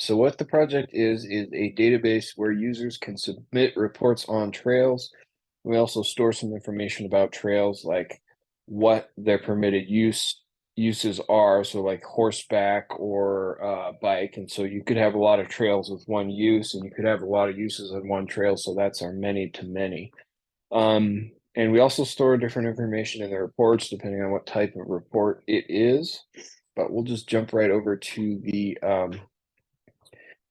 So what the project is a database where users can submit reports on trails. We also store some information about trails, like what their permitted uses are. So like horseback or bike. And so you could have a lot of trails with one use, and you could have a lot of uses on one trail. So that's our many to many. And we also store different information in the reports depending on what type of report it is. But we'll just jump right over to the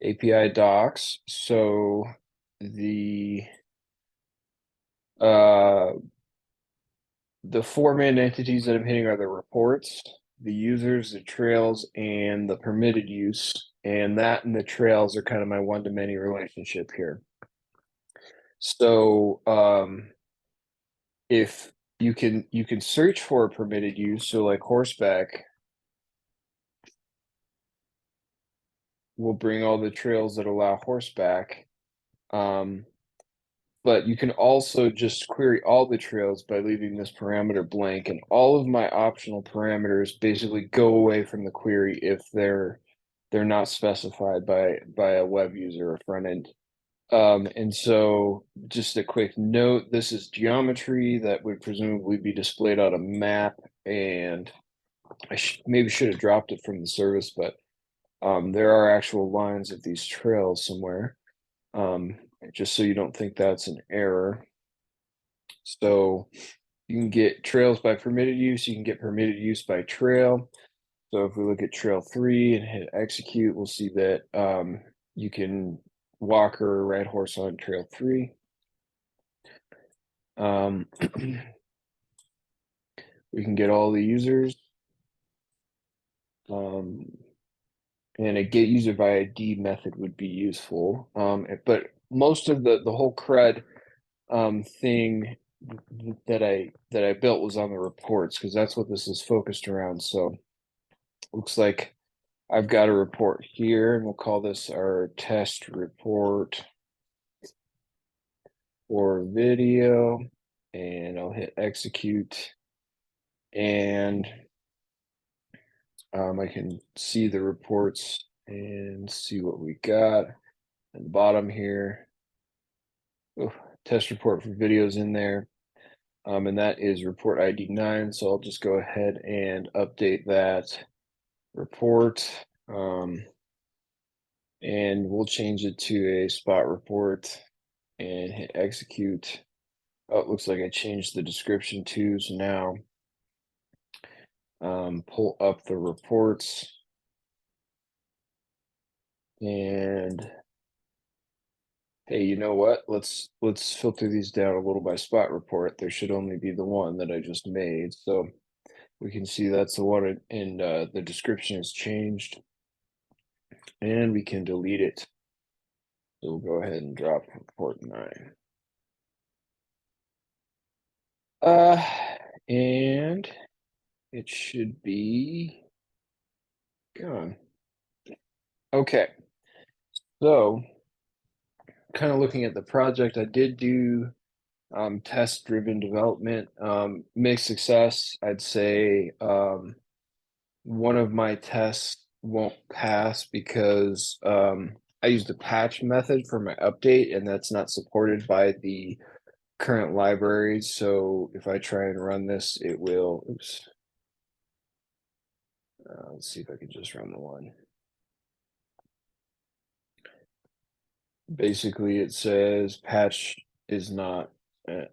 API docs. So uh, the four main entities that I'm hitting are the reports, the users, the trails, and the permitted use. And that and the trails are kind of my one-to-many relationship here. So if you can search for a permitted use, so like horseback will bring all the trails that allow horseback. But you can also just query all the trails by leaving this parameter blank, and all of my optional parameters basically go away from the query if they're not specified by a web user or front end. And so just a quick note, this is geometry that would presumably be displayed on a map, and I maybe should have dropped it from the service, but there are actual lines of these trails somewhere. Just so you don't think that's an error. So you can get trails by permitted use, you can get permitted use by trail. So if we look at trail 3 and hit execute, we'll see that you can walk or ride horse on trail 3. We can get all the users. And a get user by ID method would be useful. But most of the whole CRUD thing that I built was on the reports, because that's what this is focused around. So looks like I've got a report here, and we'll call this our test report for video, and I'll hit execute, and I can see the reports and see what we got at the bottom here. Oh, test report for videos in there. And that is report ID 9. So I'll just go ahead and update that report. And we'll change it to a spot report and hit execute. Oh, it looks like I changed the description too. So now pull up the reports, and hey, you know what? Let's filter these down a little by spot report. There should only be the one that I just made. So we can see that's the one, and the description has changed, and we can delete it. So we'll go ahead and drop report 9. And it should be gone. Okay. So kind of looking at the project, I did do test driven development, mixed success. I'd say one of my tests won't pass because I used a patch method for my update, and that's not supported by the current libraries. So if I try and run this, it will, oops. Let's see if I can just run the one. Basically, it says patch is not an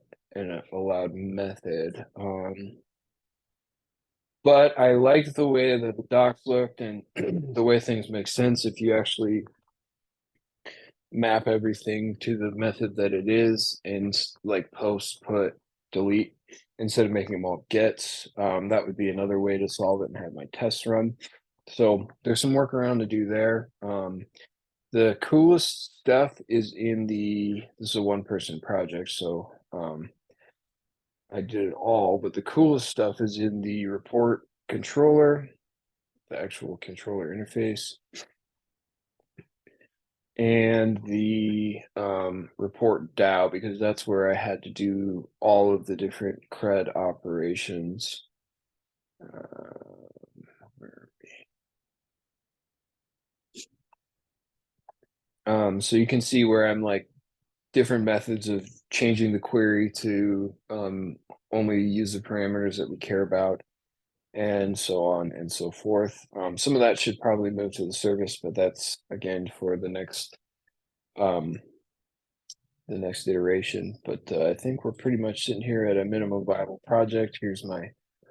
allowed method. But I liked the way that the docs looked and the way things make sense if you actually map everything to the method that it is, and like post, put, delete, instead of making them all gets. That would be another way to solve it and have my tests run. So there's some workaround to do there. The coolest stuff is in this is a one-person project, so I did it all, but the coolest stuff is in the report controller, the actual controller interface, and the report DAO, because that's where I had to do all of the different CRUD operations. Where are we? So you can see where I'm like different methods of changing the query to only use the parameters that we care about, and so on and so forth. Some of that should probably move to the service, but that's again for um, the next iteration. But I think we're pretty much sitting here at a minimum viable project. Here's my